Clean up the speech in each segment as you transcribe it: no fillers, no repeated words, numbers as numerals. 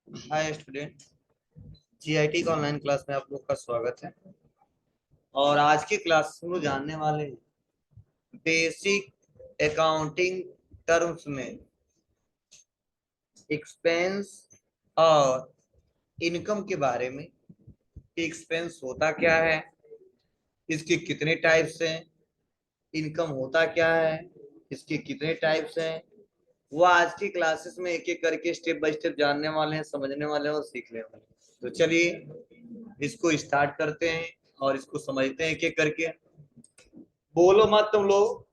Hi student. GIT का online class में आप लोग का स्वागत है। और आज की क्लास में हम लोग जानने वाले हैं बेसिक अकाउंटिंग टर्म्स में एक्सपेंस और इनकम के बारे में कि एक्सपेंस होता क्या है, इसके कितने टाइप्स हैं, इनकम होता क्या है, इसके कितने टाइप्स हैं। वो आज की क्लासेस में एक एक करके स्टेप बाय स्टेप जानने वाले हैं, समझने वाले हैं और सीखने वाले हैं। तो चलिए इसको स्टार्ट करते हैं और इसको समझते हैं एक एक करके। बोलो मत तुम लोग,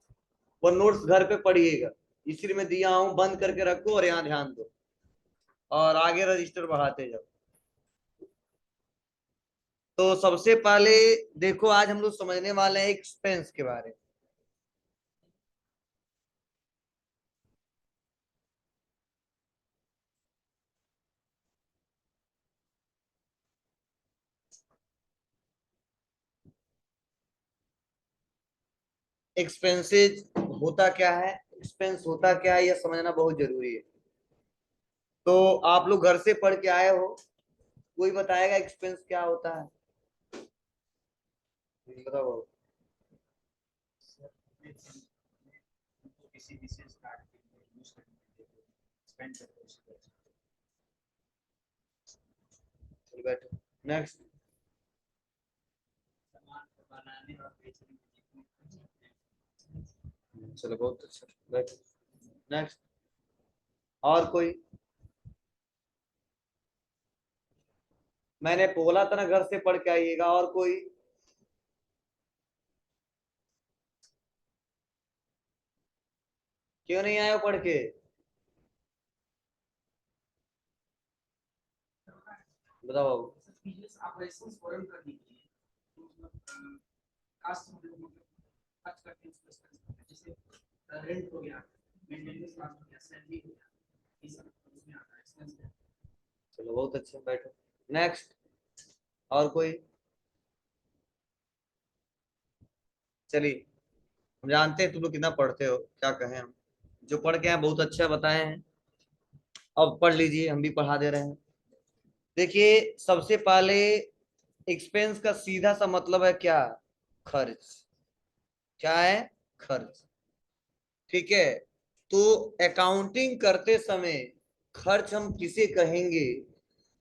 वो नोट्स घर पे पढ़िएगा, इसी में दिया हूं, बंद करके रखो और यहाँ ध्यान दो और आगे रजिस्टर बढ़ाते जाओ। तो सबसे पहले देखो, आज हम लोग समझने वाले हैं एक्सपेंस के बारे में। एक्सपेंसेस होता क्या है, एक्सपेंस होता क्या है, यह समझना बहुत जरूरी है। तो आप लोग घर से पढ़ के आए हो, कोई बताएगा एक्सपेंस क्या होता है? बताओ। किसी विशेष कार्य के लिए यूज करने के लिए स्पेंड करते हैं। चलो बैठो। नेक्स्ट। सामान को बनाने और बेचने के जितने चलो बहुत अच्छा, बैठो। नेक्स्ट। और कोई? मैंने बोला था ना घर से पढ़ के आइएगा। और कोई? क्यों नहीं आए हो पढ़ के? बताओ बाबू। बिजनेस ऑपरेशंस फॉरेन करने के लिए तो मतलब कास्ट मतलब खर्च करते हैं उसको स्पेंड करते हैं। जैसे रेंट हो गया, मेंटेनेंस कॉस्ट हो गया, सैलरी हो गया, ये सब उसमें आता है एक्सपेंस में। चलो बहुत अच्छा, बैठो। नेक्स्ट। और कोई? चलिए, हम जानते हैं तुम लोग कितना पढ़ते हो, क्या कहें हम। जो पढ़ के आए बहुत अच्छा बताए हैं। अब पढ़ लीजिए, हम भी पढ़ा दे रहे हैं। देखिए, सबसे पहले एक्सपेंस का सीधा सा मतलब है क्या? खर्च। क्या है? खर्च। ठीक है। तो अकाउंटिंग करते समय खर्च हम किसे कहेंगे,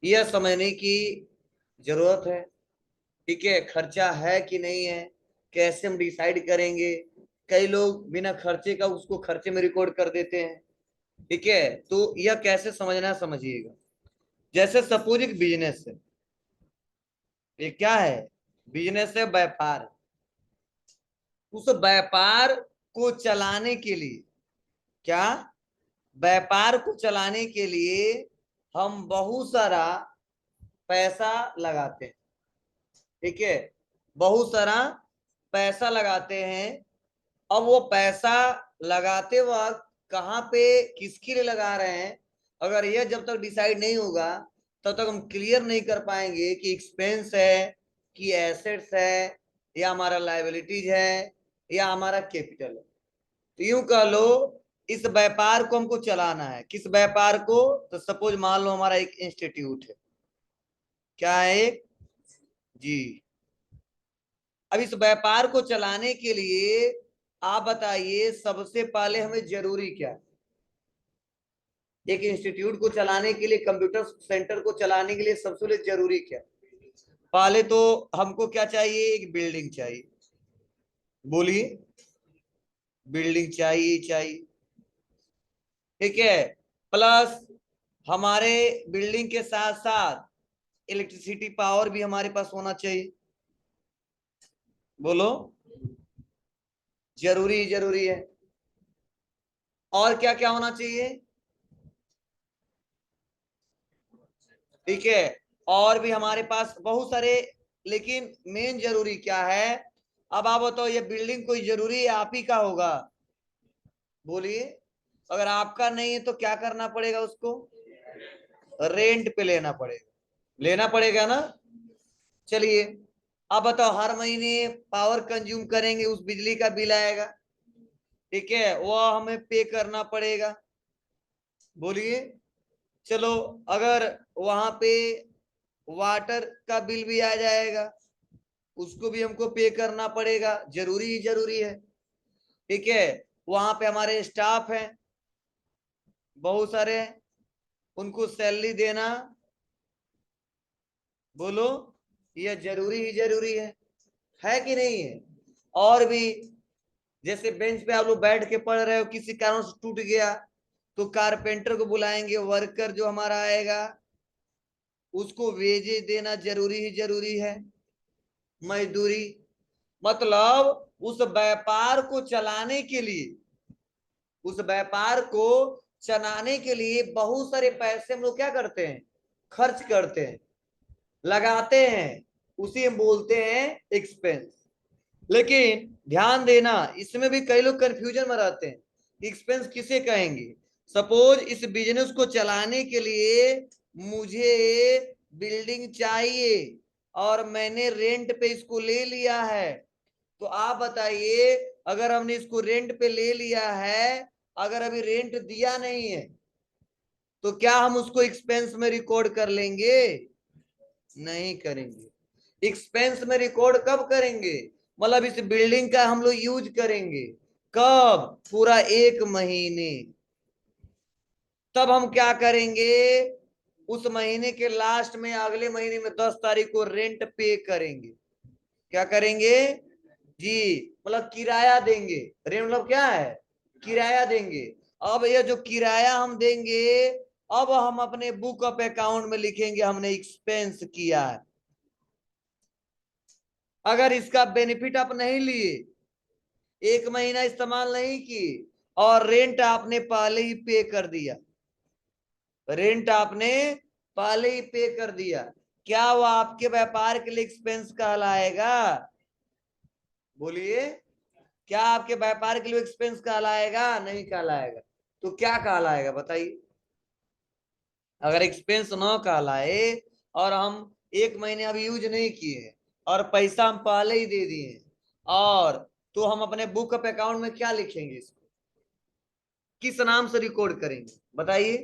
यह समझने की जरूरत है। ठीक है, खर्चा है कि नहीं है, कैसे हम डिसाइड करेंगे? कई लोग बिना खर्चे का उसको खर्चे में रिकॉर्ड कर देते हैं। ठीक है, तो यह कैसे समझना है, समझिएगा। जैसे सपोज एक बिजनेस है। ये क्या है? बिजनेस है, व्यापार। उस व्यापार को चलाने के लिए क्या, व्यापार को चलाने के लिए हम बहुत सारा पैसा लगाते हैं। ठीक है, बहुत सारा पैसा लगाते हैं। अब वो पैसा लगाते वक्त कहाँ पे, किसके लिए लगा रहे हैं, अगर यह जब तक डिसाइड नहीं होगा तब तक हम क्लियर नहीं कर पाएंगे कि एक्सपेंस है, कि एसेट्स है, या हमारा लायबिलिटीज है, या हमारा कैपिटल है। तो यूं कह लो, इस व्यापार को हमको चलाना है। किस व्यापार को? तो सपोज मान लो हमारा एक इंस्टीट्यूट है। क्या है? एक जी। अब इस व्यापार को चलाने के लिए आप बताइए, सबसे पहले हमें जरूरी क्या है? एक इंस्टीट्यूट को चलाने के लिए, कंप्यूटर सेंटर को चलाने के लिए सबसे पहले जरूरी क्या? पहले तो हमको क्या चाहिए? एक बिल्डिंग चाहिए। बोलिए। बिल्डिंग चाहिए चाहिए। ठीक है। प्लस हमारे बिल्डिंग के साथ साथ इलेक्ट्रिसिटी पावर भी हमारे पास होना चाहिए। बोलो। जरूरी जरूरी है। और क्या क्या होना चाहिए? ठीक है। और भी हमारे पास बहुत सारे, लेकिन मेन जरूरी क्या है? अब आप बताओ, ये बिल्डिंग कोई जरूरी है आप ही का होगा? बोलिए। अगर आपका नहीं है तो क्या करना पड़ेगा उसको? रेंट पे लेना पड़ेगा। लेना पड़ेगा ना। चलिए, अब बताओ, हर महीने पावर कंज्यूम करेंगे, उस बिजली का बिल आएगा। ठीक है, वो हमें पे करना पड़ेगा। बोलिए। चलो अगर वहां पे वाटर का बिल भी आ जाएगा, उसको भी हमको पे करना पड़ेगा, जरूरी ही जरूरी है। ठीक है, वहां पे हमारे स्टाफ हैं बहुत सारे, उनको सैलरी देना, बोलो, यह जरूरी ही जरूरी है कि नहीं है? और भी जैसे बेंच पे आप लोग बैठ के पढ़ रहे हो, किसी कारण से टूट गया तो कारपेंटर को बुलाएंगे, वर्कर जो हमारा आएगा उसको वेजेज देना जरूरी ही जरूरी है, मजदूरी। मतलब उस व्यापार को चलाने के लिए, उस व्यापार को चलाने के लिए बहुत सारे पैसे हम लोग क्या करते हैं, खर्च करते हैं, लगाते हैं, उसी हम बोलते हैं एक्सपेंस। लेकिन ध्यान देना, इसमें भी कई लोग कंफ्यूजन में रहते हैं, एक्सपेंस किसे कहेंगे। सपोज इस बिजनेस को चलाने के लिए मुझे बिल्डिंग चाहिए और मैंने रेंट पे इसको ले लिया है, तो आप बताइए, अगर हमने इसको रेंट पे ले लिया है, अगर अभी रेंट दिया नहीं है, तो क्या हम उसको एक्सपेंस में रिकॉर्ड कर लेंगे? नहीं करेंगे। एक्सपेंस में रिकॉर्ड कब करेंगे? मतलब इस बिल्डिंग का हम लोग यूज करेंगे कब? पूरा 1 महीने। तब हम क्या करेंगे, उस महीने के लास्ट में, अगले महीने में 10 तारीख को रेंट पे करेंगे। क्या करेंगे जी? मतलब किराया देंगे। रेंट मतलब क्या है? किराया देंगे। अब ये जो किराया हम देंगे, अब हम अपने बुक ऑफ अकाउंट में लिखेंगे हमने एक्सपेंस किया है। अगर इसका बेनिफिट आप नहीं लिए, 1 महीना इस्तेमाल नहीं की, और रेंट आपने पहले ही पे कर दिया, रेंट आपने पहले ही पे कर दिया, क्या वो आपके व्यापार के लिए एक्सपेंस कहलाएगा? बोलिए, क्या आपके व्यापार के लिए एक्सपेंस कहलाएगा? नहीं कहलाएगा। तो क्या कहलाएगा बताइए? अगर एक्सपेंस न कहलाए और हम 1 महीने अभी यूज नहीं किए और पैसा हम पहले ही दे दिए, और तो हम अपने बुक ऑफ अकाउंट में क्या लिखेंगे, इसको किस नाम से रिकॉर्ड करेंगे बताइए?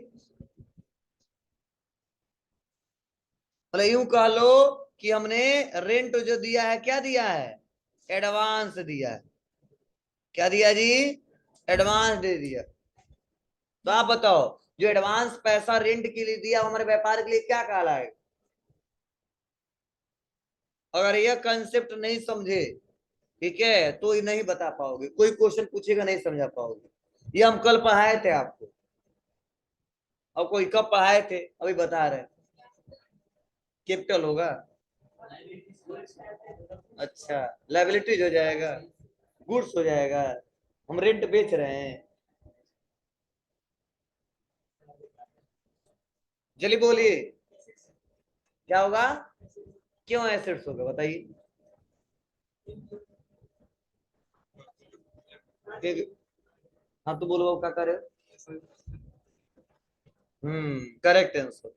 मतलब यूं कह लो कि हमने रेंट जो दिया है, क्या दिया है? एडवांस दिया है। क्या दिया जी? एडवांस दे दिया। तो आप बताओ, जो एडवांस पैसा रेंट के लिए दिया हमारे व्यापार के लिए क्या कहलाएगा? अगर यह कंसेप्ट नहीं समझे, ठीक है, तो ये नहीं बता पाओगे, कोई क्वेश्चन पूछेगा नहीं समझा पाओगे। ये हम कल पढ़ाए थे आपको, और कोई कब पढ़ाए थे अभी बता रहे हैं। कैपिटल होगा, अच्छा, लाइबिलिटीज हो जाएगा, गुड्स हो जाएगा, हम रेंट बेच रहे हैं। चलिए बोलिए, क्या होगा? क्यों एसेट्स होगा बताइए? हाँ तो बोलो क्या कर रहे हो? Correct answer.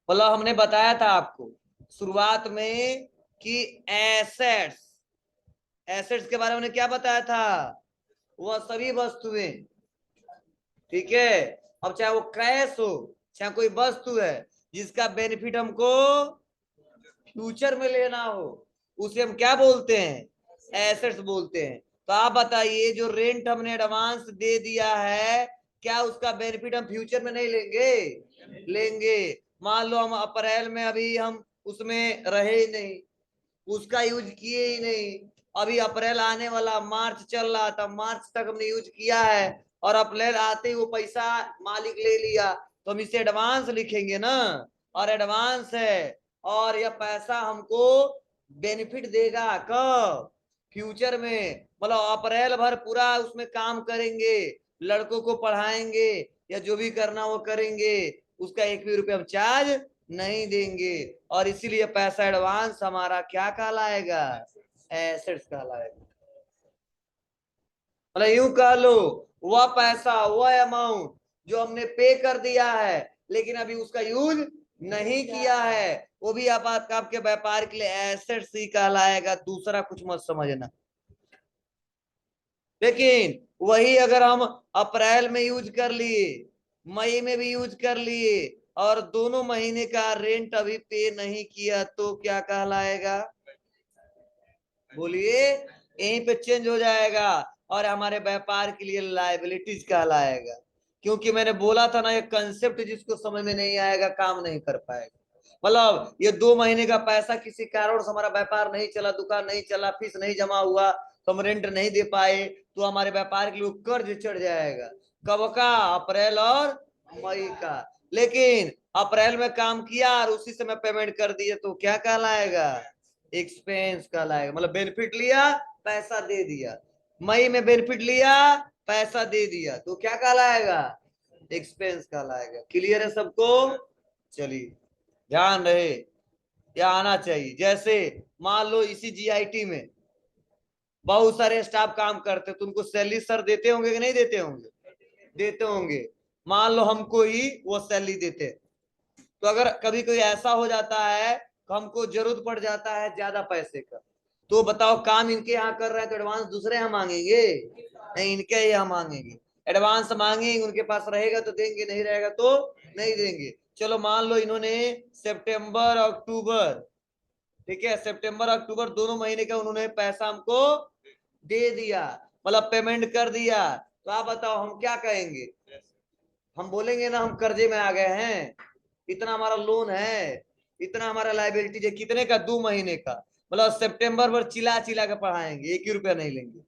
मतलब हमने बताया था आपको शुरुआत में कि एसेट्स, एसेट्स के बारे में क्या बताया था? वह सभी वस्तुएं, ठीक है, अब चाहे वो कैश हो, चाहे कोई वस्तु है जिसका बेनिफिट हमको फ्यूचर में लेना हो, उसे हम क्या बोलते हैं? एसेट्स बोलते हैं। तो आप बताइए, जो रेंट हमने एडवांस दे दिया है, क्या उसका बेनिफिट हम फ्यूचर में नहीं लेंगे? लेंगे। मान लो हम अप्रैल में अभी हम उसमें रहे ही नहीं, उसका यूज किए ही नहीं, अभी अप्रैल आने वाला, मार्च चल रहा था, मार्च तक हमने यूज किया है, और अप्रैल आते ही वो पैसा मालिक ले लिया, तो हम इसे एडवांस लिखेंगे ना। और एडवांस है, और यह पैसा हमको बेनिफिट देगा कब? फ्यूचर में। मतलब अप्रैल भर पूरा उसमें काम करेंगे, लड़कों को पढ़ाएंगे या जो भी करना वो करेंगे, उसका 1 भी रुपया हम चार्ज नहीं देंगे, और इसीलिए पैसा एडवांस हमारा क्या कहलाएगा? एसेट्स कहलाएगा। मतलब यूं कह लो, वह पैसा, वह अमाउंट जो हमने पे कर दिया है लेकिन अभी उसका यूज नहीं किया है, वो भी आपके व्यापार के लिए एसेट्स ही कहलाएगा, दूसरा कुछ मत समझना। लेकिन वही अगर हम अप्रैल में यूज कर लिए, मई में भी यूज कर लिए और दोनों महीने का रेंट अभी पे नहीं किया तो क्या कहलाएगा? बोलिए, यहीं पे चेंज हो जाएगा और हमारे व्यापार के लिए लायबिलिटीज कहलाएगा। क्योंकि मैंने बोला था ना, ये कंसेप्ट जिसको समझ में नहीं आएगा काम नहीं कर पाएगा। मतलब ये 2 महीने का पैसा किसी कारण से हमारा व्यापार नहीं चला, दुकान नहीं चला, फीस नहीं जमा हुआ, तो हम रेंट नहीं दे पाए, तो हमारे व्यापार के लिए कर्ज चढ़ जाएगा। कब का? अप्रैल और मई का। लेकिन अप्रैल में काम किया और उसी समय पेमेंट कर दिए तो क्या कहलाएगा? एक्सपेंस कहलाएगा। मतलब बेनिफिट लिया, पैसा दे दिया। मई में बेनिफिट लिया, पैसा दे दिया तो क्या कहलाएगा? एक्सपेंस कहलाएगा। क्लियर है सबको? चलिए ध्यान रहे, या आना चाहिए। जैसे मान लो इसी जीआईटी में बहुत सारे स्टाफ काम करते, तो उनको सैलरी सर देते होंगे कि नहीं देते होंगे? देते होंगे। मान लो हमको ही वो सैलरी देते, तो अगर कभी कोई ऐसा हो जाता है तो हमको जरूरत पड़ जाता है ज्यादा पैसे का, तो बताओ काम इनके यहाँ कर रहे हैं तो एडवांस दूसरे यहाँ मांगेंगे? नहीं, इनके यहाँ मांगेंगे। एडवांस मांगेंगे, उनके पास रहेगा तो देंगे, नहीं रहेगा तो नहीं देंगे। चलो मान लो इन्होंने सितंबर अक्टूबर, ठीक है, सितंबर अक्टूबर दोनों महीने का उन्होंने पैसा हमको दे दिया, मतलब पेमेंट कर दिया, तो आप बताओ हम क्या कहेंगे? हम बोलेंगे ना हम कर्जे में आ गए हैं, इतना हमारा लोन है, इतना हमारा लाइबिलिटी है। कितने का? 2 महीने का। मतलब सितंबर भर चिल्ला चिल्ला के पढ़ाएंगे, 1 ही रुपया नहीं लेंगे,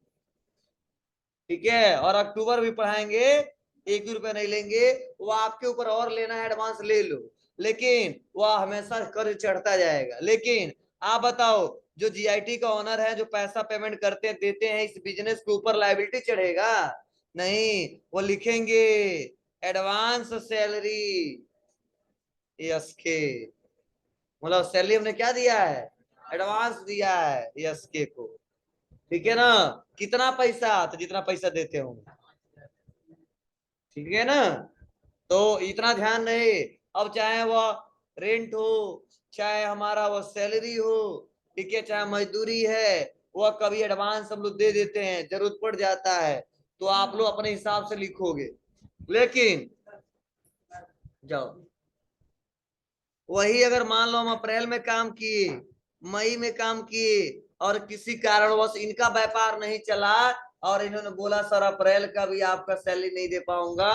ठीक है, और अक्टूबर भी पढ़ाएंगे, 1 ही रुपया नहीं लेंगे। वो आपके ऊपर और लेना है एडवांस ले लो, लेकिन वह हमेशा कर्ज चढ़ता जाएगा। लेकिन आप बताओ, जो जीआईटी का ओनर है, जो पैसा पेमेंट करते हैं देते हैं, इस बिजनेस के ऊपर लायबिलिटी चढ़ेगा? नहीं, वो लिखेंगे एडवांस सैलरी यस के, मतलब सैलरी हमने क्या दिया है? एडवांस दिया है यस के को, ठीक है ना? कितना पैसा? तो जितना पैसा देते होंगे, ठीक है ना? तो इतना ध्यान रहे। अब चाहे वह रेंट हो, चाहे हमारा वह सैलरी हो, ठीक है, चाहे मजदूरी है, वह कभी एडवांस हम लोग दे देते हैं, जरूरत पड़ जाता है तो आप लोग अपने हिसाब से लिखोगे। लेकिन जाओ, वही अगर मान लो हम अप्रैल में काम किए, मई में काम किए और किसी कारणवश इनका व्यापार नहीं चला और इन्होंने बोला सर अप्रैल का भी आपका सैलरी नहीं दे पाऊंगा,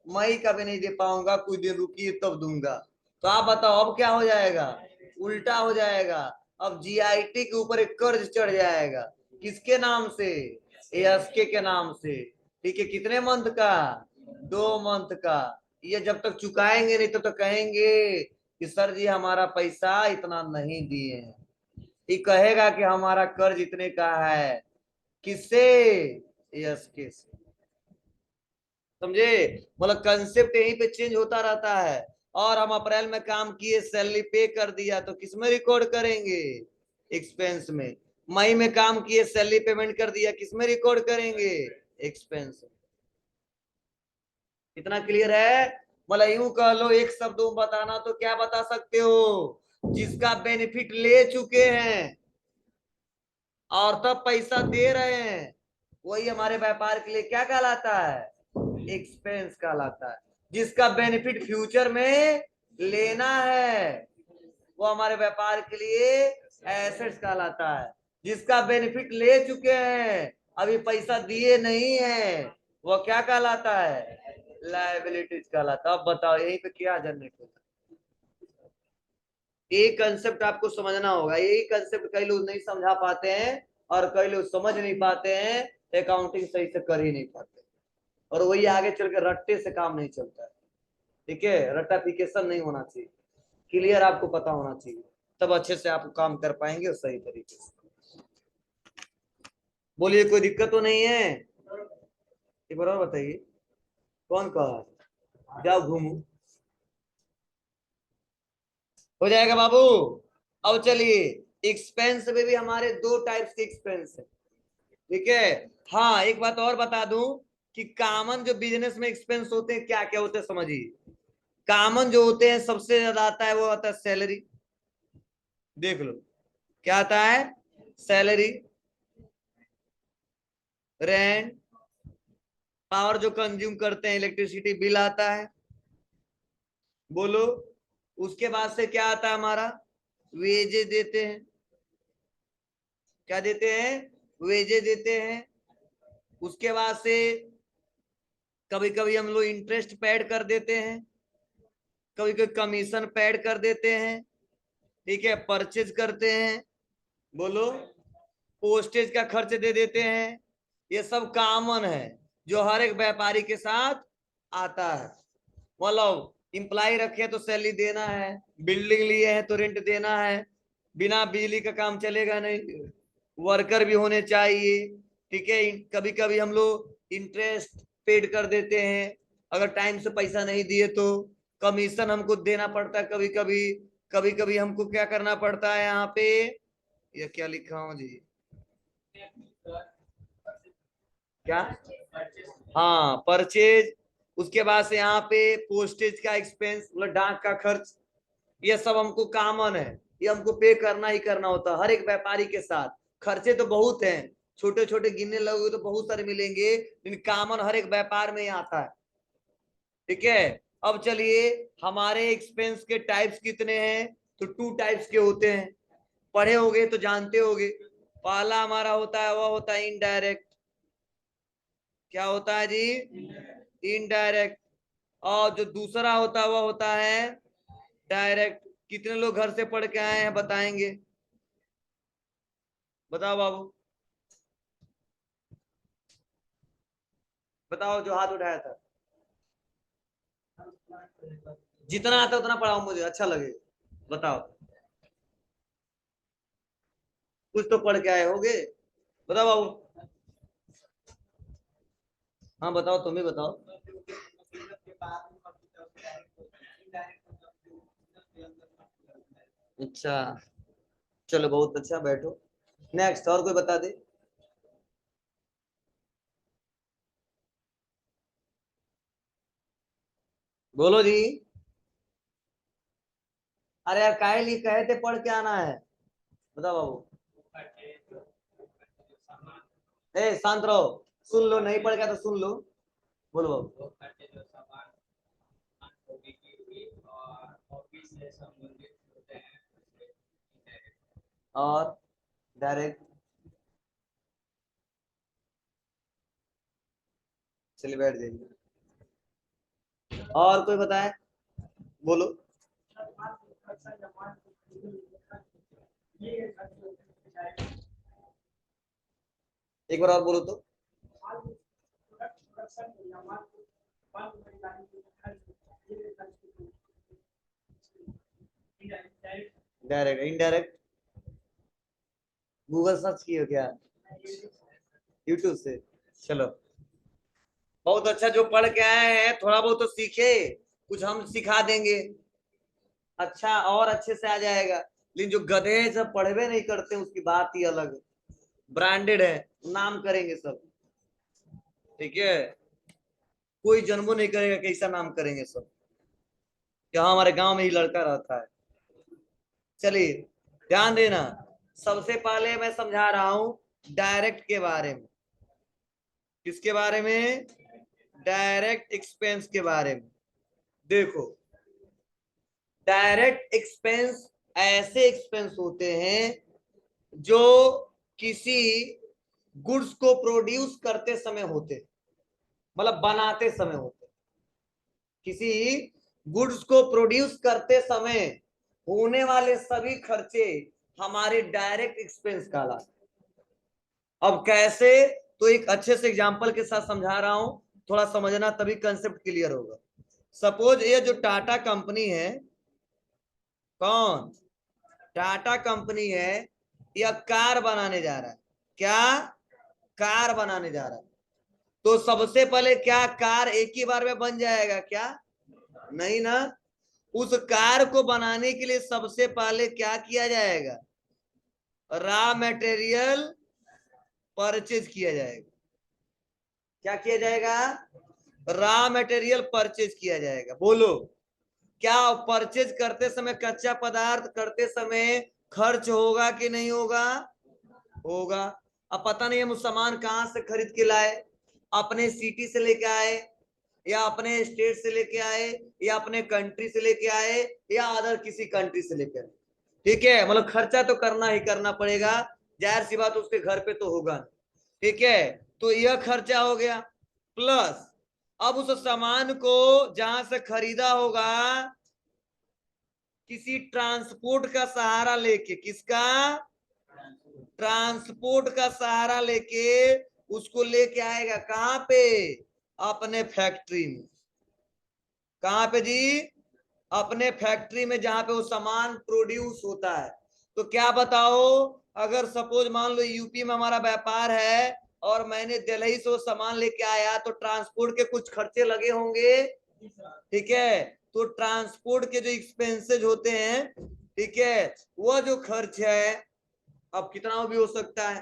मई का भी नहीं दे पाऊंगा, कुछ दिन रुकिए तब दूंगा, तो आप बताओ अब क्या हो जाएगा? उल्टा हो जाएगा। अब जीआईटी के ऊपर एक कर्ज चढ़ जाएगा। किसके नाम से? एएसके के नाम से। ठीक है, कितने मंथ का? 2 मंथ का। ये जब तक चुकाएंगे नहीं तब तक कहेंगे कि सर जी हमारा पैसा इतना नहीं दिए हैं। ये कहेगा कि हमारा कर्ज इतने का है। किससे? एएसके से। समझे? मतलब कंसेप्ट यहीं पे चेंज होता रहता है। और हम अप्रैल में काम किए, सैलरी पे कर दिया तो किस में रिकॉर्ड करेंगे? एक्सपेंस में। मई में काम किए, सैलरी पेमेंट कर दिया, किस में रिकॉर्ड करेंगे? एक्सपेंस। इतना क्लियर है? मतलब यूं कह लो, एक शब्द में बताना तो क्या बता सकते हो? जिसका बेनिफिट ले चुके हैं और तब पैसा दे रहे हैं, वही हमारे व्यापार के लिए क्या कहलाता है? एक्सपेंस कहलाता है। जिसका बेनिफिट फ्यूचर में लेना है, वो हमारे व्यापार के लिए एसेट्स कहलाता है। जिसका बेनिफिट ले चुके हैं, अभी पैसा दिए नहीं है, वो क्या कहलाता है? लायबिलिटीज कहलाता है। अब बताओ यही पे क्या जनरेट होता है? एक कंसेप्ट आपको समझना होगा। यही कंसेप्ट कई लोग नहीं समझा पाते हैं और कई लोग समझ नहीं पाते हैं, अकाउंटिंग सही से कर ही नहीं पाते, और वही आगे चल के रट्टे से काम नहीं चलता है। ठीक है, रट्टाफिकेशन नहीं होना चाहिए, क्लियर आपको पता होना चाहिए, तब अच्छे से आप काम कर पाएंगे और सही तरीके से। बोलिए, कोई दिक्कत तो नहीं है? एक बार और बताइए, कौन कहा जाओ घूमू? हो जाएगा बाबू। अब चलिए, एक्सपेंस में भी हमारे 2 टाइप्स के एक्सपेंस है, ठीक है। हाँ, एक बात और बता दूं कि कॉमन जो बिजनेस में एक्सपेंस होते हैं क्या क्या होते हैं समझिए। कॉमन जो होते हैं सबसे ज्यादा आता है वो आता है सैलरी। देख लो क्या आता है? सैलरी, रेंट, पावर जो कंज्यूम करते हैं, इलेक्ट्रिसिटी बिल आता है, बोलो। उसके बाद से क्या आता है हमारा, वेजेस देते हैं। क्या देते हैं, वेजेस देते हैं। उसके बाद से कभी कभी हम लोग इंटरेस्ट पेड कर देते हैं, कभी कभी कमीशन पेड कर देते हैं, ठीक है, परचेज करते हैं। बोलो, पोस्टेज का खर्च दे देते हैं। ये सब कॉमन है जो हर एक व्यापारी के साथ आता है। मतलब इम्प्लाई रखे तो सैलरी देना है, बिल्डिंग लिए है तो रेंट देना है, बिना बिजली का काम चलेगा नहीं, वर्कर भी होने चाहिए, ठीक है। कभी कभी हम लोग इंटरेस्ट पेड कर देते हैं, अगर टाइम से पैसा नहीं दिए तो कमीशन हमको देना पड़ता है कभी कभी। कभी कभी हमको क्या करना पड़ता है यहाँ पे, ये क्या लिखा हूँ जी, क्या, हाँ परचेज। उसके बाद से यहाँ पे पोस्टेज का एक्सपेंस, मतलब डाक का खर्च, ये सब हमको कॉमन है, ये हमको पे करना ही करना होता है हर एक व्यापारी के साथ। खर्चे तो बहुत हैं, छोटे छोटे गिनने लगोगे तो बहुत सारे मिलेंगे, लेकिन कॉमन हर एक व्यापार में ही आता है, ठीक है। अब चलिए, हमारे एक्सपेंस के टाइप्स कितने हैं, तो 2 टाइप्स के होते हैं, पढ़े होगे तो जानते होगे। पहला हमारा होता है, वह होता है इनडायरेक्ट। क्या होता है जी, इनडायरेक्ट। और जो दूसरा होता है वह होता है डायरेक्ट। कितने लोग घर से पढ़ के आए हैं बताएंगे, बताओ बाबू, बताओ जो हाथ उठाया था। जितना आता है उतना पढ़ाओ, मुझे अच्छा लगे, बताओ। कुछ तो पढ़ के आए होगे, बताओ बाबू। हाँ बताओ, तुम ही बताओ। अच्छा, चलो बहुत अच्छा, बैठो। नेक्स्ट, और कोई बता दे। बोलो जी। अरे यार काहे लिए कहे थे पढ़ के आना है, बताओ बाबू। ए शांत रहो, सुन लो, नहीं पढ़ गया तो सुन लो। बोलो बाबू। और डायरेक्ट, चलिए बैठ जाइए। और कोई बताए, बोलो। एक बार और बोलो तो। डायरेक्ट, इनडायरेक्ट, गूगल सर्च किए क्या, यूट्यूब से। चलो बहुत अच्छा, जो पढ़ के आए हैं थोड़ा बहुत तो सीखे, कुछ हम सिखा देंगे, अच्छा और अच्छे से आ जाएगा। लेकिन जो गधे हैं, सब पढ़वे नहीं करते, उसकी बात ही अलग है, ब्रांडेड है, नाम करेंगे सब, ठीक है। कोई जन्मो नहीं करेगा, कैसा नाम करेंगे सब, यहाँ हमारे गांव में ही लड़का रहता है। चलिए ध्यान देना, सबसे पहले मैं समझा रहा हूं डायरेक्ट के बारे में। किसके बारे में, डायरेक्ट एक्सपेंस के बारे में। देखो, डायरेक्ट एक्सपेंस ऐसे एक्सपेंस होते हैं जो किसी गुड्स को प्रोड्यूस करते समय होते, मतलब बनाते समय होते, किसी गुड्स को प्रोड्यूस करते समय होने वाले सभी खर्चे हमारे डायरेक्ट एक्सपेंस कहलाते। अब कैसे, तो एक अच्छे से एग्जांपल के साथ समझा रहा हूं, थोड़ा समझना तभी कंसेप्ट क्लियर होगा। सपोज ये जो टाटा कंपनी है, कौन, टाटा कंपनी है, यह कार बनाने जा रहा है। क्या, कार बनाने जा रहा है। तो सबसे पहले क्या कार एक ही बार में बन जाएगा क्या, नहीं ना। उस कार को बनाने के लिए सबसे पहले क्या किया जाएगा, रॉ मटेरियल परचेज किया जाएगा। क्या किया जाएगा, रॉ मटेरियल परचेज किया जाएगा। बोलो, क्या परचेज करते समय, कच्चा पदार्थ करते समय खर्च होगा कि नहीं होगा, होगा। अब पता नहीं हम सामान कहां से खरीद के लाए, अपने सिटी से लेके आए, या अपने स्टेट से लेके आए, या अपने कंट्री से लेके आए, या अदर किसी कंट्री से लेके आए, ठीक है, मतलब खर्चा तो करना ही करना पड़ेगा, जाहिर सी बात उसके घर पे तो होगा, ठीक है। तो यह खर्चा हो गया, प्लस अब उस सामान को जहां से खरीदा होगा किसी ट्रांसपोर्ट का सहारा लेके, किसका, ट्रांसपोर्ट का सहारा लेके उसको लेके आएगा कहां पे, अपने फैक्ट्री में। कहां पे जी, अपने फैक्ट्री में, जहां पे वो सामान प्रोड्यूस होता है। तो क्या बताओ, अगर सपोज मान लो यूपी में हमारा व्यापार है और मैंने दिल्ली से वो सामान लेके आया, तो ट्रांसपोर्ट के कुछ खर्चे लगे होंगे, ठीक है। तो ट्रांसपोर्ट के जो एक्सपेंसेस होते हैं, ठीक है, वह जो खर्च है अब कितना भी हो सकता है,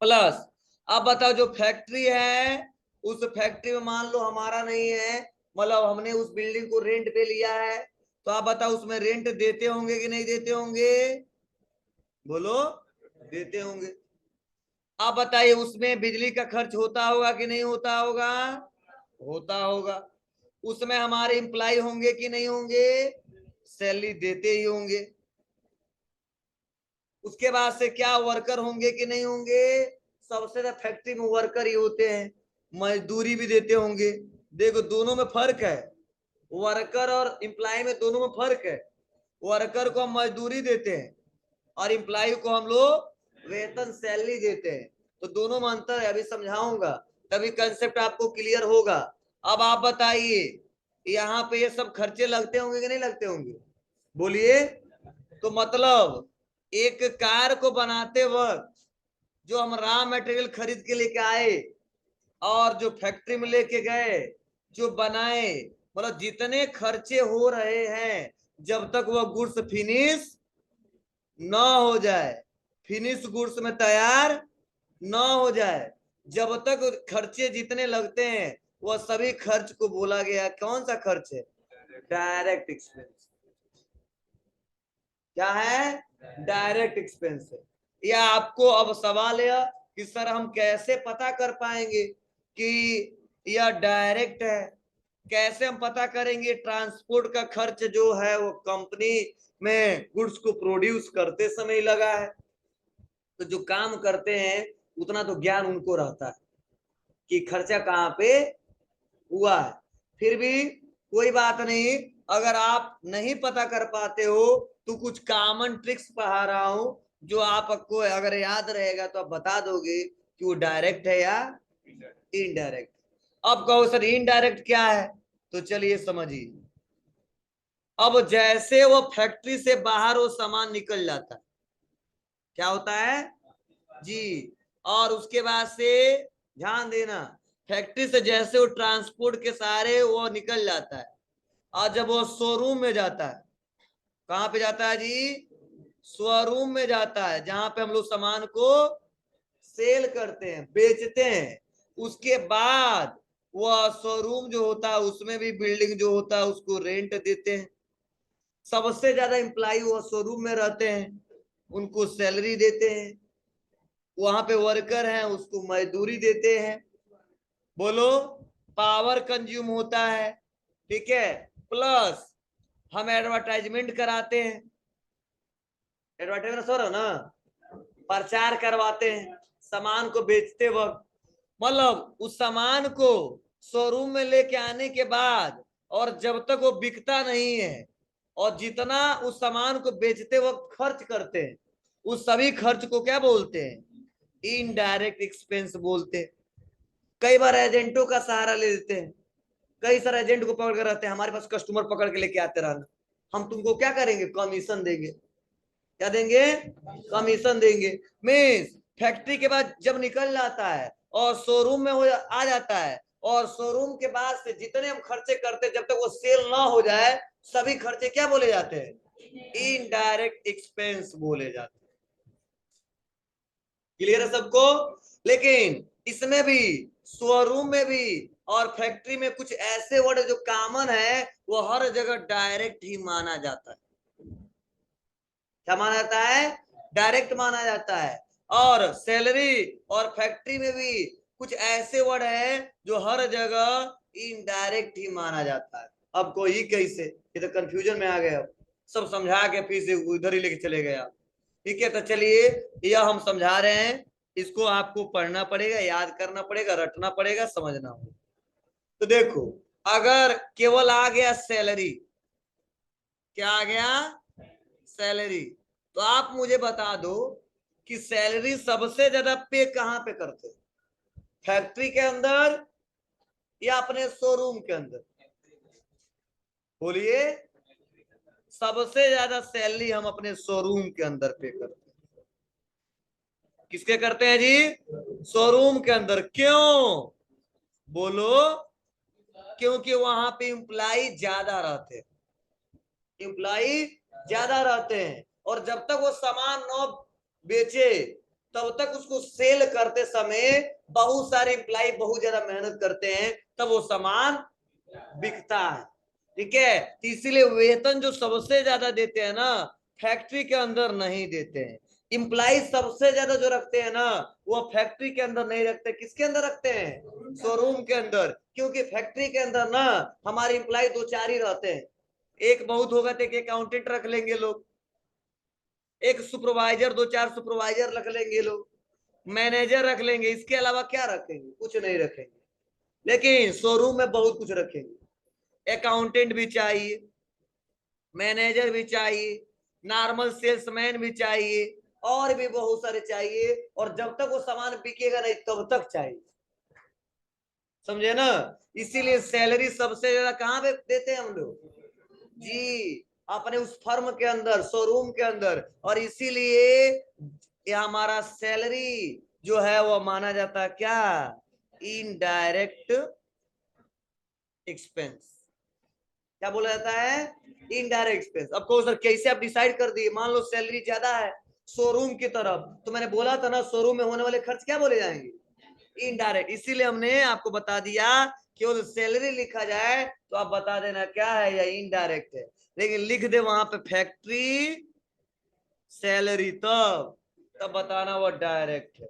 प्लस अब बताओ जो फैक्ट्री है, उस फैक्ट्री में मान लो हमारा नहीं है, मतलब हमने उस बिल्डिंग को रेंट पे लिया है, तो आप बताओ उसमें रेंट देते होंगे कि नहीं देते होंगे, बोलो, देते होंगे। आप बताइए उसमें बिजली का खर्च होता होगा कि नहीं होता होगा, होता होगा। उसमें हमारे एम्प्लॉय होंगे कि नहीं होंगे, सैलरी देते ही होंगे। उसके बाद से क्या वर्कर होंगे कि नहीं होंगे, सबसे ज्यादा फैक्ट्री में वर्कर ही होते हैं, मजदूरी भी देते होंगे। देखो दोनों में फर्क है, वर्कर और एम्प्लॉय में दोनों में फर्क है। वर्कर को हम मजदूरी देते हैं और एम्प्लॉय को हम लोग वेतन सैलरी देते हैं, तो दोनों में अंतर है, अभी समझाऊंगा तभी कंसेप्ट आपको क्लियर होगा। अब आप बताइए यहाँ पे ये सब खर्चे लगते होंगे कि नहीं लगते होंगे, बोलिए। तो मतलब एक कार को बनाते वक्त जो हम रॉ मटेरियल खरीद के लेके आए और जो फैक्ट्री में लेके गए, जो बनाए, मतलब जितने खर्चे हो रहे हैं, जब तक वह गुड्स फिनिश न हो जाए, फिनिश गुड्स में तैयार न हो जाए, जब तक खर्चे जितने लगते हैं वह सभी खर्च को बोला गया कौन सा खर्च है, डायरेक्ट एक्सपेंस। क्या है, डायरेक्ट एक्सपेंस है। या आपको अब सवाल है कि सर हम कैसे पता कर पाएंगे कि यह डायरेक्ट है, कैसे हम पता करेंगे, ट्रांसपोर्ट का खर्च जो है वो कंपनी में गुड्स को प्रोड्यूस करते समय लगा है, तो जो काम करते हैं उतना तो ज्ञान उनको रहता है कि खर्चा कहाँ पे हुआ है। फिर भी कोई बात नहीं, अगर आप नहीं पता कर पाते हो तो कुछ कॉमन ट्रिक्स पढ़ा रहा हूं, जो आपको अगर याद रहेगा तो आप बता दोगे कि वो डायरेक्ट है या इनडायरेक्ट। अब कहो सर इनडायरेक्ट क्या है, तो चलिए समझिए। अब जैसे वो फैक्ट्री से बाहर वो सामान निकल जाता है, क्या होता है जी, और उसके बाद से ध्यान देना, फैक्ट्री से जैसे वो ट्रांसपोर्ट के सहारे वो निकल जाता है, और जब वो शोरूम में जाता है, कहां पे जाता है जी, शोरूम में जाता है, जहां पे हम लोग सामान को सेल करते हैं, बेचते हैं। उसके बाद वह शोरूम जो होता है उसमें भी बिल्डिंग जो होता है उसको रेंट देते हैं, सबसे ज्यादा एम्प्लॉय वह शोरूम में रहते हैं, उनको सैलरी देते हैं, वहां पे वर्कर हैं उसको मजदूरी देते हैं, बोलो, पावर कंज्यूम होता है, ठीक है। प्लस हम एडवर्टाइजमेंट कराते हैं, एडवर्टाइजमेंट सो रहा ना, प्रचार करवाते हैं सामान को बेचते वक्त, मतलब उस सामान को शोरूम में लेके आने के बाद और जब तक वो बिकता नहीं है, और जितना उस सामान को बेचते वक्त खर्च करते हैं, उस सभी खर्च को क्या बोलते हैं, इनडायरेक्ट एक्सपेंस बोलते हैं। कई बार एजेंटों का सहारा ले लेते हैं, कई सारे एजेंट को पकड़ कर रहते हैं, हमारे पास कस्टमर पकड़ के लेके आते रहना, हम तुमको क्या करेंगे, कमीशन देंगे, क्या देंगे, कमीशन देंगे। मीन्स फैक्ट्री के बाद जब निकल जाता है और शोरूम में आ जाता है, और शोरूम के बाद से जितने हम खर्चे करते हैं जब तक वो सेल ना हो जाए, सभी खर्चे क्या बोले जाते हैं, इनडायरेक्ट एक्सपेंस बोले जाते हैं। क्लियर है सबको। लेकिन इसमें भी, शोरूम में भी और फैक्ट्री में कुछ ऐसे वर्ड जो कॉमन है, वो हर जगह डायरेक्ट ही माना जाता है। क्या माना जाता है, डायरेक्ट माना जाता है। और सैलरी और फैक्ट्री में भी कुछ ऐसे वर्ड है जो हर जगह इनडायरेक्ट ही माना जाता है। अब कोई कैसे, ये तो कंफ्यूजन में आ गए, अब सब समझा के फिर से उधर ही लेके चले गए आप। ठीक है, तो चलिए यह हम समझा रहे हैं, इसको आपको पढ़ना पड़ेगा, याद करना पड़ेगा, रटना पड़ेगा, समझना होगा। तो देखो, अगर केवल आ गया सैलरी, क्या आ गया, सैलरी, तो आप मुझे बता दो कि सैलरी सबसे ज्यादा पे कहां पे करते, फैक्ट्री के अंदर या अपने शोरूम के अंदर? बोलिए। सबसे ज्यादा सैलरी हम अपने शोरूम के अंदर पे करते हैं। किसके करते हैं जी? शोरूम के अंदर। क्यों बोलो? क्योंकि वहां पे एम्प्लाई ज्यादा रहते हैं, एम्प्लाई ज्यादा रहते हैं, और जब तक वो सामान न बेचे तब तक उसको सेल करते समय बहुत सारे एम्प्लाई बहुत ज्यादा मेहनत करते हैं, तब वो सामान बिकता है। ठीक है, तो इसीलिए वेतन जो सबसे ज्यादा देते हैं ना, फैक्ट्री के अंदर नहीं देते हैं। इम्प्लाई सबसे ज्यादा जो रखते हैं ना, वो फैक्ट्री के अंदर नहीं रखते। किसके अंदर रखते हैं? शोरूम के अंदर। क्योंकि फैक्ट्री के अंदर ना हमारे इम्प्लाई दो चार ही रहते हैं, एक बहुत होगा तो एक अकाउंटेंट रख लेंगे लोग, एक सुपरवाइजर, दो चार सुपरवाइजर रख लेंगे लोग, मैनेजर रख लेंगे, इसके अलावा क्या रखेंगे? कुछ नहीं रखेंगे। लेकिन शोरूम में बहुत कुछ रखेंगे, अकाउंटेंट भी चाहिए, मैनेजर भी चाहिए, नॉर्मल सेल्समैन भी चाहिए, और भी बहुत सारे चाहिए, और जब तक वो सामान बिकेगा नहीं तब तक चाहिए। समझे ना? इसीलिए सैलरी सबसे ज्यादा कहां पे देते हैं हम लोग जी? अपने उस फर्म के अंदर, शोरूम के अंदर। और इसीलिए ये हमारा सैलरी जो है वो माना जाता है क्या? Indirect expense. क्या बोला जाता है? Indirect expense. अब कहो सर कैसे आप डिसाइड कर दिए? मान लो सैलरी ज्यादा है शोरूम की तरफ, तो मैंने बोला था ना शोरूम में होने वाले खर्च क्या बोले जाएंगे? इनडायरेक्ट। इसीलिए हमने आपको बता दिया केवल सैलरी लिखा जाए तो आप बता देना क्या है, या इनडायरेक्ट है। लेकिन लिख दे वहां पे फैक्ट्री सैलरी, तब तब बताना वो डायरेक्ट है।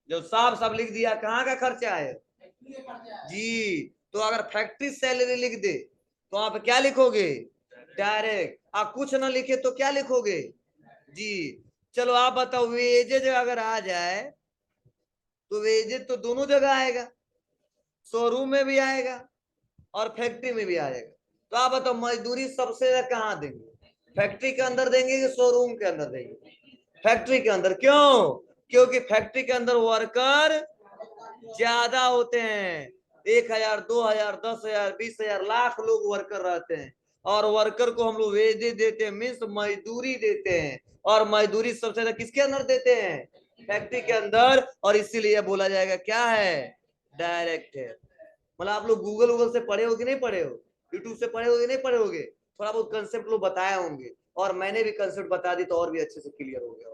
जो साफ साफ लिख दिया कहाँ का खर्चा है जी, तो अगर फैक्ट्री सैलरी लिख दे तो आप क्या लिखोगे? डायरेक्ट। आप कुछ ना लिखे तो क्या लिखोगे जी? चलो आप बताओ, वेजेज अगर आ जाए तो वेजेज तो दोनों जगह आएगा, शोरूम में भी आएगा और फैक्ट्री में भी आएगा। तो आप बताओ मजदूरी सबसे ज्यादा कहाँ देंगे? फैक्ट्री के अंदर देंगे कि शोरूम के अंदर देंगे? फैक्ट्री के अंदर। क्यों? क्योंकि फैक्ट्री के अंदर वर्कर ज्यादा होते हैं, 1,000, 2,000, 10,000, 20,000, लाख लोग वर्कर रहते हैं, और वर्कर को हम लोग वेजेस देते हैं, मीन्स मजदूरी देते हैं। और मजदूरी सबसे ज्यादा किसके अंदर देते हैं? फैक्ट्री के अंदर। और इसीलिए बोला जाएगा क्या है? डायरेक्ट है। मतलब आप लोग गूगल से पढ़े हो कि नहीं पढ़े हो, यूट्यूब से पढ़े हो कि नहीं पढ़े होगे, थोड़ा बहुत कंसेप्ट लोग बताए होंगे, और मैंने भी कंसेप्ट बता दी तो और भी अच्छे से क्लियर हो गया।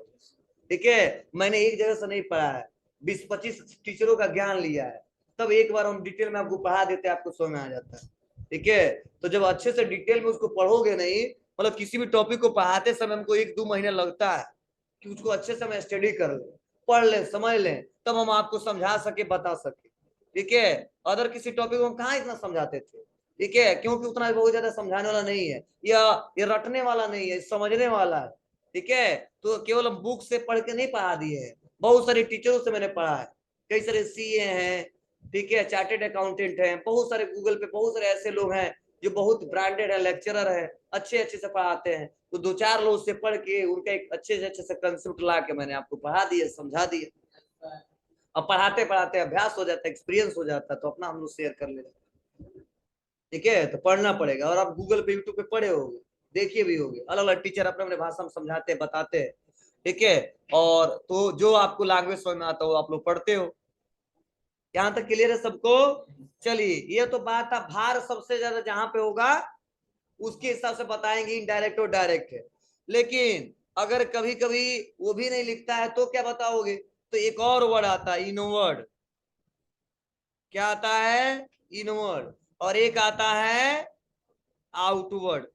ठीक है, मैंने एक जगह से नहीं पढ़ा है, 20-25 टीचरों का ज्ञान लिया है, तब एक बार हम डिटेल में आपको पढ़ा देते हैं, आपको समझ में आ जाता है। ठीक है, तो जब अच्छे से डिटेल में उसको पढ़ोगे नहीं, मतलब किसी भी टॉपिक को पढ़ाते समय हमको 1-2 महीने लगता है कि उसको अच्छे से हम स्टडी कर ले, पढ़ ले, समझ लें, तब हम आपको समझा सके, बता सके। ठीक है, अदर किसी टॉपिक को हम कहाँ इतना समझाते थे। ठीक है, क्योंकि उतना बहुत ज्यादा समझाने वाला नहीं है, या ये रटने वाला नहीं है, समझने वाला है। ठीक है, तो केवल हम बुक से पढ़ के नहीं पढ़ा दिए हैं, बहुत सारे टीचरों से मैंने पढ़ा है, कई सारे सीए हैं, ठीक है, चार्टेड अकाउंटेंट हैं, बहुत सारे गूगल पे बहुत सारे ऐसे लोग हैं जो बहुत ब्रांडेड है, लेक्चरर है, अच्छे अच्छे से पढ़ाते हैं। तो 2-4 लोग से पढ़ के उनका एक अच्छे से कंसेप्ट ला के मैंने आपको पढ़ा दिया, समझा दिया। अब पढ़ाते पढ़ाते अभ्यास हो जाता है, एक्सपीरियंस हो जाता है, तो अपना हम लोग शेयर कर लेते हैं। ठीक है, तो पढ़ना पड़ेगा। और आप गूगल पे, यूट्यूब पे पढ़े होंगे, देखिए भी होंगे, अलग अलग टीचर अपने अपने भाषा में समझाते हैं, बताते हैं। ठीक है, और तो जो आपको लैंग्वेज समझ में आता हो आप लोग पढ़ते हो। यहाँ तक क्लियर है सबको? चलिए, ये तो बात था, भार सबसे ज्यादा जहां पे होगा उसके हिसाब से बताएंगे इनडायरेक्ट और डायरेक्ट है। लेकिन अगर कभी कभी वो भी नहीं लिखता है तो क्या बताओगे? तो एक और वर्ड आता है इनवर्ड। क्या आता है? इनवर्ड। और एक आता है आउटवर्ड।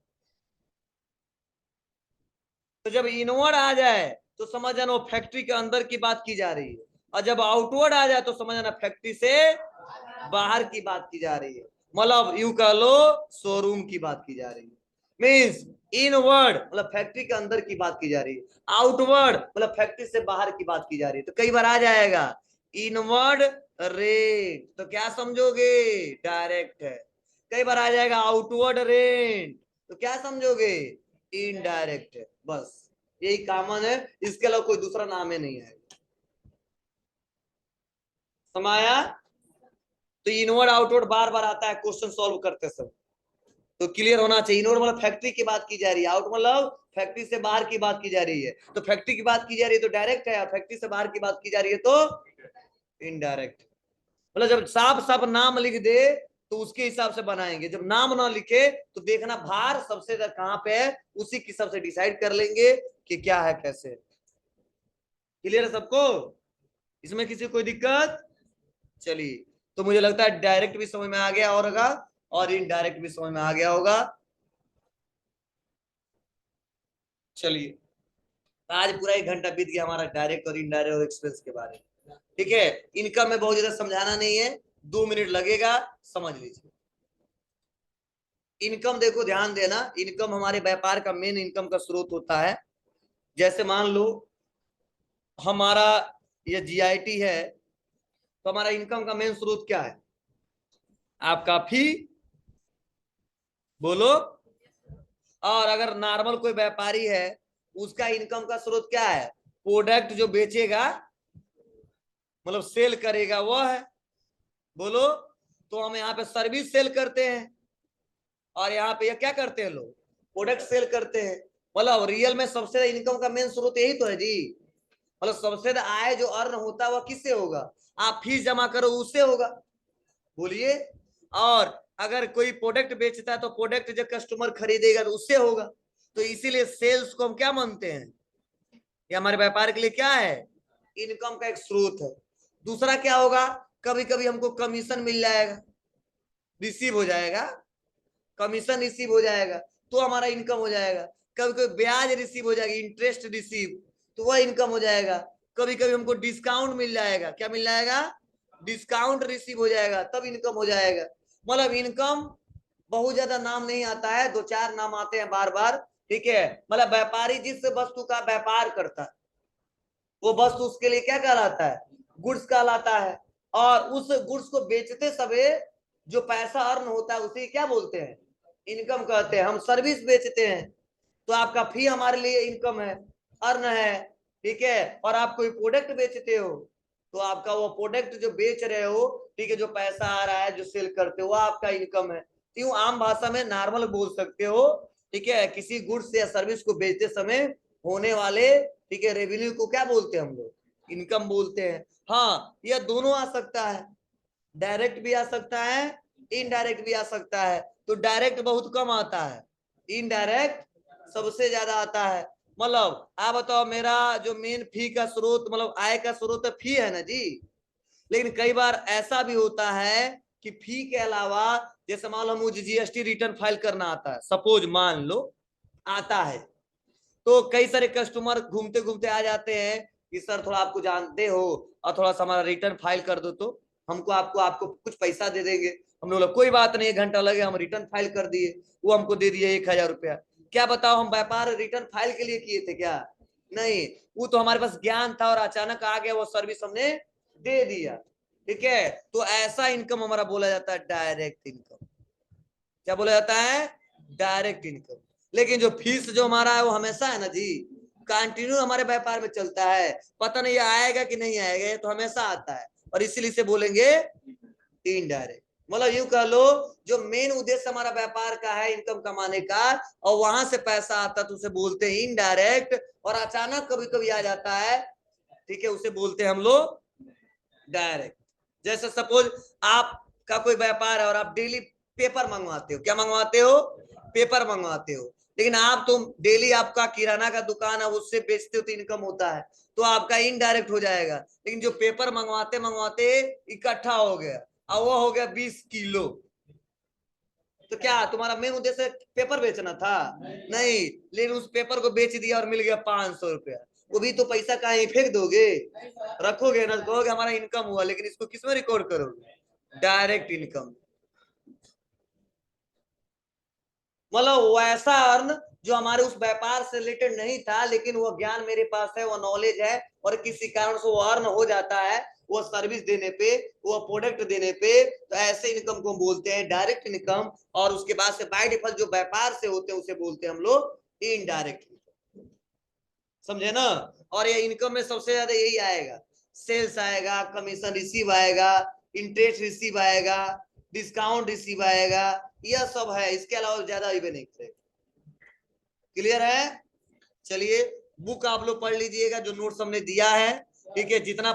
तो जब इनवर्ड आ जाए तो समझ जाना फैक्ट्री के अंदर की बात की जा रही है, और जब आउटवर्ड आ जाए तो समझ जाना फैक्ट्री से बाहर की बात की जा रही है, मतलब यूं कह लो शोरूम की बात की जा रही है। मीन्स इनवर्ड मतलब फैक्ट्री के अंदर की बात की जा रही है, आउटवर्ड मतलब फैक्ट्री से बाहर की बात की जा रही है। तो कई बार आ जाएगा इनवर्ड रेंट, तो क्या समझोगे, डायरेक्ट है। कई बार आ जाएगा आउटवर्ड रेंट, तो क्या समझोगे, इनडायरेक्ट है। बस यही कॉमन है, इसके अलावा कोई दूसरा नाम है नहीं है। समाया। तो इनवर्ड आउटवर्ड बार बार आता है क्वेश्चन सॉल्व करते समय, तो क्लियर होना चाहिए। इनवर्ड मतलब फैक्ट्री की बात की जा रही है, आउट मतलब फैक्ट्री से बाहर की बात की जा रही है। तो फैक्ट्री की बात की जा रही है तो डायरेक्ट है, फैक्ट्री से बाहर की बात की जा रही है तो इनडायरेक्ट। मतलब जब साफ साफ नाम लिख दे तो उसके हिसाब से बनाएंगे, जब नाम ना लिखे तो देखना भार सबसे ज्यादा कहां पे है, उसी के हिसाब से डिसाइड कर लेंगे कि क्या है कैसे। क्लियर है सबको, इसमें किसी कोई दिक्कत। चलिए, तो मुझे लगता है डायरेक्ट भी समझ में आ गया होगा और इनडायरेक्ट भी समझ में आ गया होगा। चलिए, आज पूरा 1 घंटा बीत गया हमारा डायरेक्ट और इनडायरेक्ट और एक्सपेंस के बारे में। ठीक है, इनकम में बहुत ज्यादा समझाना नहीं है, 2 मिनट लगेगा, समझ लीजिए। इनकम देखो ध्यान देना, इनकम हमारे व्यापार का मेन इनकम का स्रोत होता है। जैसे मान लो हमारा ये जीआईटी है, तो हमारा इनकम का मेन स्रोत क्या है, आपका फी, बोलो। और अगर नॉर्मल कोई व्यापारी है, उसका इनकम का स्रोत क्या है, प्रोडक्ट जो बेचेगा मतलब सेल करेगा वो है, बोलो। तो हम यहाँ पे सर्विस सेल करते हैं और यहाँ पे ये क्या करते हैं लोग, प्रोडक्ट सेल करते हैं। मतलब रियल में सबसे ज्यादा इनकम का मेन स्रोत यही तो है जी। मतलब सबसे ज्यादा आय जो अर्न होता है वह किससे होगा, आप फीस जमा करो उससे होगा, बोलिए। और अगर कोई प्रोडक्ट बेचता है तो प्रोडक्ट जब कस्टमर खरीदेगा तो उससे होगा। तो इसीलिए सेल्स को हम क्या मानते हैं, ये हमारे व्यापार के लिए क्या है, इनकम का एक स्रोत है। दूसरा क्या होगा, कभी कभी हमको कमीशन मिल जाएगा, रिसीव हो जाएगा, कमीशन रिसीव हो जाएगा तो हमारा इनकम हो जाएगा। कभी कभी ब्याज रिसीव हो जाएगा, इंटरेस्ट रिसीव, तो वह इनकम हो जाएगा। कभी कभी हमको डिस्काउंट मिल जाएगा, क्या मिल जाएगा, डिस्काउंट रिसीव हो जाएगा, तब इनकम हो जाएगा। मतलब इनकम बहुत ज्यादा नाम नहीं आता है, 2-4 नाम आते हैं बार बार। ठीक है, मतलब व्यापारी जिस वस्तु का व्यापार करता है वो वस्तु उसके लिए क्या कहलाता है, गुड्स कहलाता है। और उस गुड्स को बेचते समय जो पैसा अर्न होता है उसे क्या बोलते हैं, इनकम कहते हैं। हम सर्विस बेचते हैं तो आपका फी हमारे लिए इनकम है, अर्न है। ठीक है, और आप कोई प्रोडक्ट बेचते हो तो आपका वो प्रोडक्ट जो बेच रहे हो, ठीक है, जो पैसा आ रहा है जो सेल करते हो वो आपका इनकम है। तो आम भाषा में नॉर्मल बोल सकते हो। ठीक है, किसी गुड्स या सर्विस को बेचते समय होने वाले, ठीक है, रेवेन्यू को क्या बोलते हैं हम लोग, इनकम बोलते हैं। हाँ, यह दोनों आ सकता है, डायरेक्ट भी आ सकता है, इनडायरेक्ट भी आ सकता है। तो डायरेक्ट बहुत कम आता है, इनडायरेक्ट सबसे ज्यादा आता है। मतलब आप बताओ, मेरा जो मेन फी का स्रोत मतलब आय का स्रोत फी है ना जी। लेकिन कई बार ऐसा भी होता है कि फी के अलावा, जैसे मान लो मुझे जीएसटी रिटर्न फाइल करना आता है, सपोज मान लो आता है, तो कई सारे कस्टमर घूमते घूमते आ जाते हैं कि सर थोड़ा आपको जानते हो और थोड़ा सा हमारा रिटर्न फाइल कर दो, तो हमको आपको आपको कुछ पैसा दे देंगे। हम लोग कोई बात नहीं, 1 घंटा लगे, हम रिटर्न फाइल कर दिए, वो हमको दे दिए 1,000 रुपया। क्या बताओ, हम व्यापार रिटर्न फाइल के लिए किए थे क्या, नहीं, वो तो हमारे पास ज्ञान था और अचानक आ गया, वो सर्विस हमने दे दिया। ठीक है, तो ऐसा इनकम हमारा बोला जाता है डायरेक्ट इनकम। क्या बोला जाता है, डायरेक्ट इनकम। लेकिन जो फीस जो हमारा है वो हमेशा है ना जी, कंटिन्यू हमारे व्यापार में चलता है, पता नहीं आएगा कि नहीं आएगा, ये तो हमेशा आता है, और इसीलिए से बोलेंगे इनडायरेक्ट। मतलब यूं कह लो, जो मेन उद्देश्य हमारा व्यापार का है इनकम कमाने का, और वहां से पैसा आता तो उसे बोलते हैं इनडायरेक्ट, और अचानक कभी कभी आ जाता है, ठीक है, उसे बोलते हैं हम लोग डायरेक्ट। जैसे सपोज आपका कोई व्यापार है और आप डेली पेपर मंगवाते हो, क्या मंगवाते हो, पेपर मंगवाते हो। लेकिन आप तो डेली आपका किराना का दुकान है उससे बेचते हो तो इनकम होता है, तो आपका इनडायरेक्ट हो जाएगा। लेकिन जो पेपर मंगवाते मंगवाते इकट्ठा हो गया और वो हो गया 20 किलो, तो क्या तुम्हारा मेन उद्देश्य पेपर बेचना था, नहीं, लेकिन उस पेपर को बेच दिया और मिल गया 500 रुपया, वो भी तो पैसा कहीं फेंक दोगे, रखोगे ना, कहोगे हमारा इनकम हुआ, लेकिन इसको किसमें रिकॉर्ड करोगे, डायरेक्ट इनकम, मतलब वैसा अर्न जो हमारे उस व्यापार से रिलेटेड नहीं था, लेकिन वो ज्ञान मेरे पास है, वो नॉलेज है, और किसी कारण से वो अर्न हो जाता है, वो सर्विस देने पे, वो प्रोडक्ट देने पे, तो ऐसे इनकम को हम बोलते हैं डायरेक्ट इनकम। और उसके बाद से बाय डिफॉल्ट जो व्यापार से होते हैं उसे बोलते हैं हम लोग इनडायरेक्ट इनकम, समझे ना। और ये इनकम में सबसे ज्यादा यही आएगा, सेल्स आएगा, कमीशन रिसीव आएगा, इंटरेस्ट रिसीव आएगा, डिस्काउंट रिसीव आएगा, यह सब है, इसके अलावा ज्यादा ही नहीं करेगा। क्लियर है? चलिए बुक आप लोग पढ़ लीजिएगा, जो नोट्स हमने दिया है, ठीक है, जितना